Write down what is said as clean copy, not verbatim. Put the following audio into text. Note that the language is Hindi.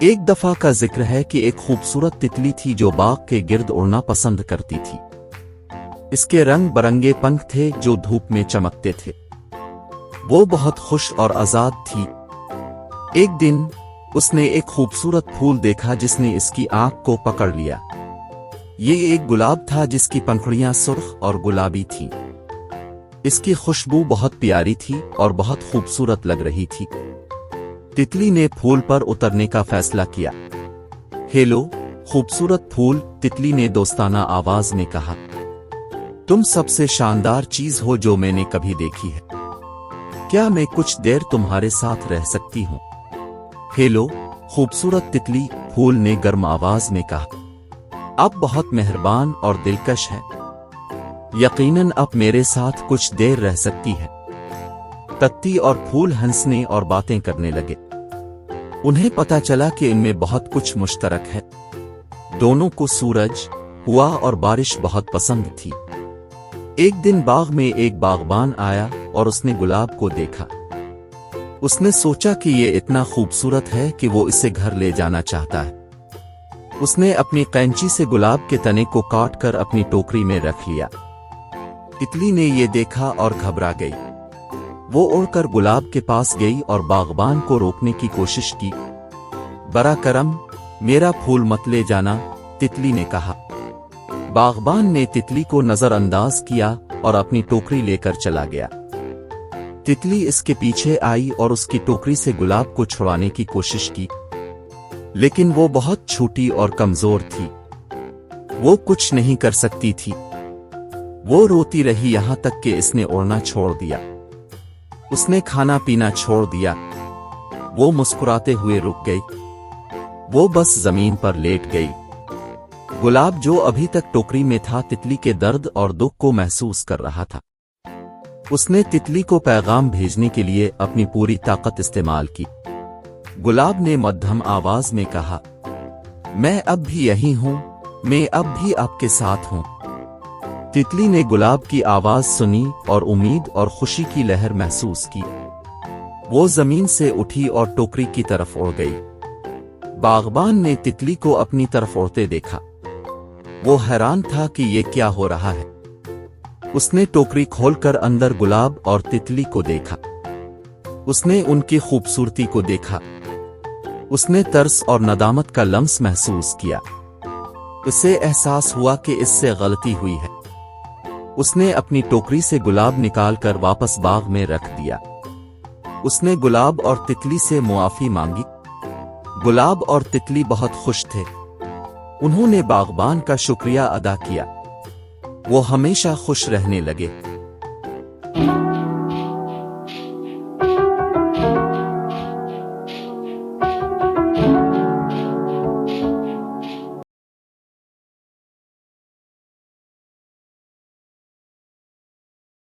एक दफा का जिक्र है कि एक खूबसूरत तितली थी जो बाग के गिर्द उड़ना पसंद करती थी। इसके रंग बरंगे पंख थे जो धूप में चमकते थे। वो बहुत खुश और आजाद थी। एक दिन उसने एक खूबसूरत फूल देखा जिसने इसकी आंख को पकड़ लिया। ये एक गुलाब था जिसकी पंखुड़ियां सुर्ख और गुलाबी थीं। इसकी खुशबू बहुत प्यारी थी और बहुत खूबसूरत लग रही थी। तितली ने फूल पर उतरने का फैसला किया। हेलो खूबसूरत फूल, तितली ने दोस्ताना आवाज में कहा। तुम सबसे शानदार चीज हो जो मैंने कभी देखी है। क्या मैं कुछ देर तुम्हारे साथ रह सकती हूँ? हेलो खूबसूरत तितली, फूल ने गर्म आवाज में कहा। आप बहुत मेहरबान और दिलकश हैं। यकीनन आप मेरे साथ कुछ देर रह सकती है। पत्ती और फूल हंसने और बातें करने लगे। उन्हें पता चला कि इनमें बहुत कुछ मुश्तरक है। दोनों को सूरज, हवा और बारिश बहुत पसंद थी। एक दिन बाग में एक बागबान आया और उसने गुलाब को देखा। उसने सोचा कि ये इतना खूबसूरत है कि वो इसे घर ले जाना चाहता है। उसने अपनी कैंची से गुलाब के तने को काटकर अपनी टोकरी में रख लिया। तितली ने ये देखा और घबरा गई। वो उड़कर गुलाब के पास गई और बागबान को रोकने की कोशिश की। बरा करम, मेरा फूल मत ले जाना, तितली ने कहा। बागबान ने तितली को नजरअंदाज किया और अपनी टोकरी लेकर चला गया। तितली इसके पीछे आई और उसकी टोकरी से गुलाब को छुड़ाने की कोशिश की, लेकिन वो बहुत छोटी और कमजोर थी। वो कुछ नहीं कर सकती थी। वो रोती रही यहां तक कि इसने उड़ना छोड़ दिया। उसने खाना पीना छोड़ दिया। वो मुस्कुराते हुए रुक गई। वो बस जमीन पर लेट गई। गुलाब जो अभी तक टोकरी में था तितली के दर्द और दुख को महसूस कर रहा था। उसने तितली को पैगाम भेजने के लिए अपनी पूरी ताकत इस्तेमाल की। गुलाब ने मध्यम आवाज में कहा, मैं अब भी यही हूं, मैं अब भी आपके साथ हूं। तितली ने गुलाब की आवाज सुनी और उम्मीद और खुशी की लहर महसूस की। वो जमीन से उठी और टोकरी की तरफ उड़ गई। बागबान ने तितली को अपनी तरफ उड़ते देखा। वो हैरान था कि ये क्या हो रहा है। उसने टोकरी खोलकर अंदर गुलाब और तितली को देखा। उसने उनकी खूबसूरती को देखा। उसने तरस और नदामत का लम्स महसूस किया। उसे एहसास हुआ कि इससे गलती हुई है। उसने अपनी टोकरी से गुलाब निकालकर वापस बाग में रख दिया। उसने गुलाब और तितली से मुआफी मांगी। गुलाब और तितली बहुत खुश थे। उन्होंने बागबान का शुक्रिया अदा किया। वो हमेशा खुश रहने लगे।